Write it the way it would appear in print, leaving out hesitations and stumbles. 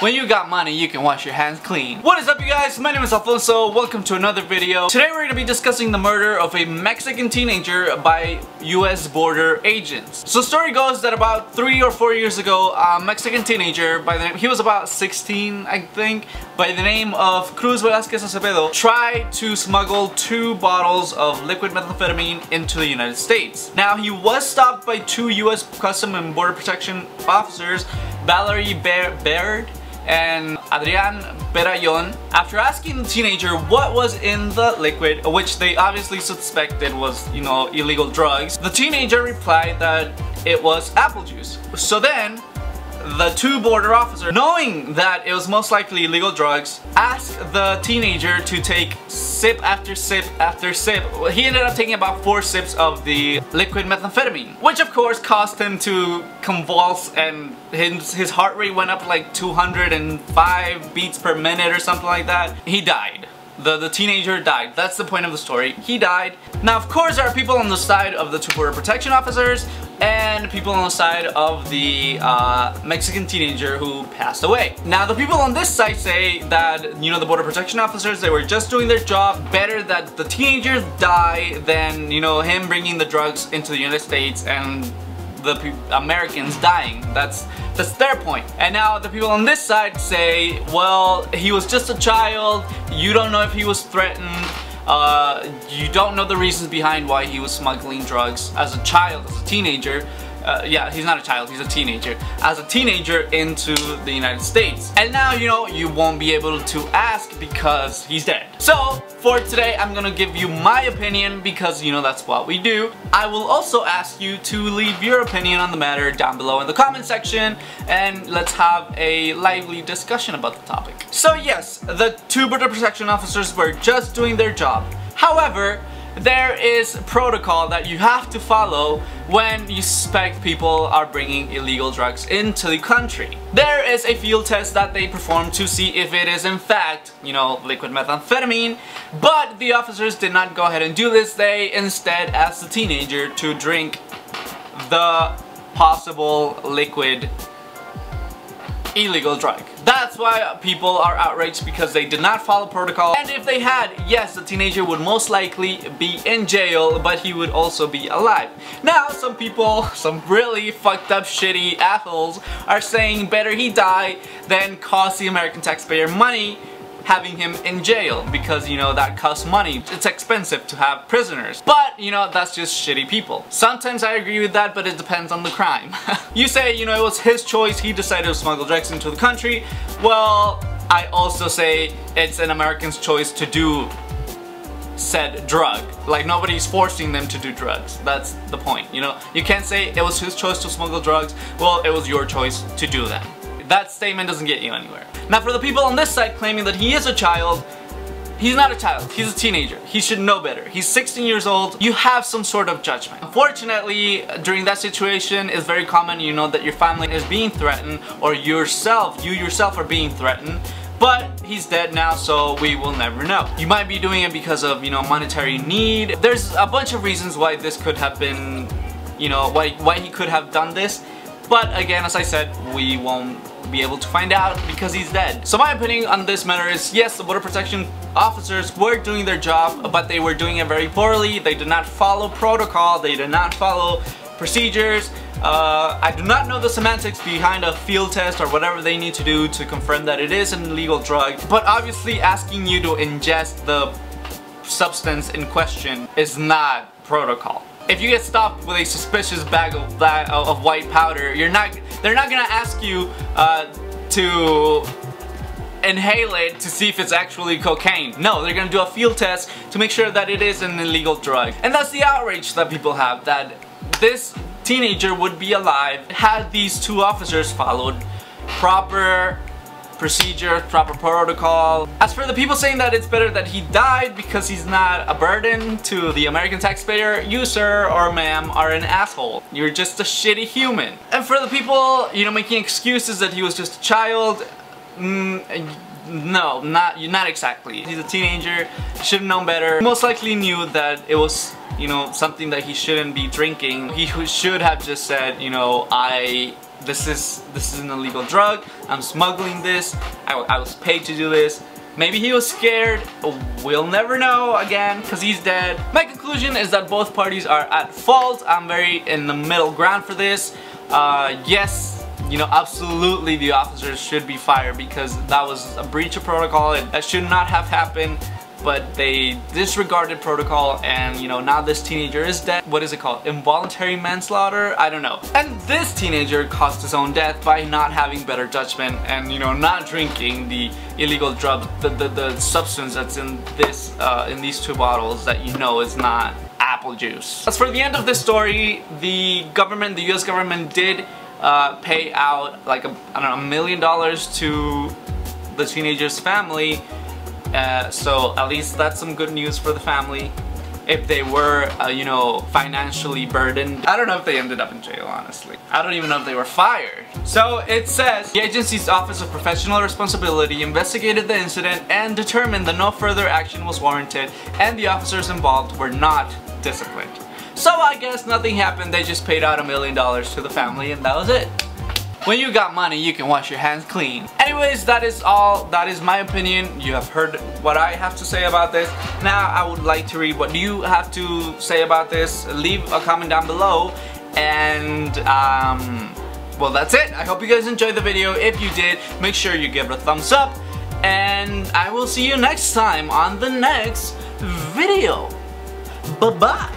When you got money, you can wash your hands clean. What is up, you guys? My name is Alfonso. Welcome to another video. Today we're going to be discussing the murder of a Mexican teenager by US border agents. So story goes that about 3 or 4 years ago, a Mexican teenager by the name, he was about 16 I think, by the name of Cruz Velasquez Acevedo, tried to smuggle 2 bottles of liquid methamphetamine into the United States. Now he was stopped by 2 US Custom and Border Protection officers, Valerie Baird and Adrian Perayon. After asking the teenager what was in the liquid, which they obviously suspected was, illegal drugs, the teenager replied that it was apple juice. So then the 2 border officers, knowing that it was most likely illegal drugs, asked the teenager to take sip after sip after sip. He ended up taking about 4 sips of the liquid methamphetamine, which of course caused him to convulse, and his heart rate went up like 205 beats per minute or something like that. He died. The teenager died. That's the point of the story. He died. Now, of course, there are people on the side of the 2 border protection officers and people on the side of the Mexican teenager who passed away. Now, the people on this side say that, the border protection officers, they were just doing their job. Better that the teenagers die than, him bringing the drugs into the United States and the Americans dying. That's their point. And now the people on this side say, well, he was just a child, you don't know if he was threatened, you don't know the reasons behind why he was smuggling drugs as a child, as a teenager. Yeah, he's not a child, he's a teenager. As a teenager into the United States. And now, you won't be able to ask because he's dead. So, for today, I'm gonna give you my opinion because, that's what we do. I will also ask you to leave your opinion on the matter down below in the comment section, and let's have a lively discussion about the topic. So yes, the 2 border protection officers were just doing their job. However, there is protocol that you have to follow when you suspect people are bringing illegal drugs into the country. There is a field test that they perform to see if it is in fact, liquid methamphetamine, but the officers did not go ahead and do this. They instead asked the teenager to drink the possible liquid illegal drug. That's why people are outraged, because they did not follow protocol. And if they had, yes, the teenager would most likely be in jail, but he would also be alive. Now, some people, some really fucked up shitty assholes, are saying better he die than cost the American taxpayer money having him in jail, because that costs money. It's expensive to have prisoners. But that's just shitty people. Sometimes I agree with that, but it depends on the crime. You say it was his choice, he decided to smuggle drugs into the country. Well, I also say it's an American's choice to do said drug. Like, nobody's forcing them to do drugs. That's the point. You can't say it was his choice to smuggle drugs. Well, it was your choice to do them. That statement doesn't get you anywhere. Now, for the people on this side claiming that he is a child, he's not a child, he's a teenager. He should know better. He's 16 years old. You have some sort of judgment. Unfortunately, during that situation, it's very common, that your family is being threatened, or you yourself are being threatened. But he's dead now, so we will never know. You might be doing it because of, monetary need. There's a bunch of reasons why this could have been, why he could have done this. But again, as I said, we won't be able to find out because he's dead. So my opinion on this matter is, yes, the border protection officers were doing their job, but they were doing it very poorly. They did not follow protocol. They did not follow procedures. I do not know the semantics behind a field test or whatever they need to do to confirm that it is an illegal drug. But obviously asking you to ingest the substance in question is not protocol. If you get stopped with a suspicious bag of white powder, they're not gonna ask you to inhale it to see if it's actually cocaine. No, they're gonna do a field test to make sure that it is an illegal drug. And that's the outrage that people have, that this teenager would be alive had these 2 officers followed proper procedure, proper protocol. As for the people saying that it's better that he died because he's not a burden to the American taxpayer, you, sir or ma'am, are an asshole. You're just a shitty human. And for the people, making excuses that he was just a child, no, not exactly. He's a teenager, should have known better. Most likely knew that it was, something that he shouldn't be drinking. He should have just said, I this is an illegal drug, I'm smuggling this, I was paid to do this. Maybe he was scared, we'll never know again because he's dead. My conclusion is that both parties are at fault. I'm very in the middle ground for this. Yes, you know, absolutely the officers should be fired because that was a breach of protocol. That should not have happened, but they disregarded protocol, and you know, now this teenager is dead. What is it called? Involuntary manslaughter? I don't know. And this teenager caused his own death by not having better judgment and, you know, not drinking the illegal drug, the substance that's in this in these 2 bottles that you know is not apple juice. As for the end of this story, the government, the US government did pay out like I don't know, $1 million to the teenager's family. So at least that's some good news for the family. If they were, you know, financially burdened. I don't know if they ended up in jail, honestly. I don't even know if they were fired. So it says, the agency's Office of Professional Responsibility investigated the incident and determined that no further action was warranted and the officers involved were not disciplined. So I guess nothing happened, they just paid out $1 million to the family and that was it. When you got money, you can wash your hands clean. Anyways, that is all. That is my opinion. You have heard what I have to say about this. Now, I would like to read what you have to say about this. Leave a comment down below. And, well, that's it. I hope you guys enjoyed the video. If you did, make sure you give it a thumbs up. And I will see you next time on the next video. Bye-bye.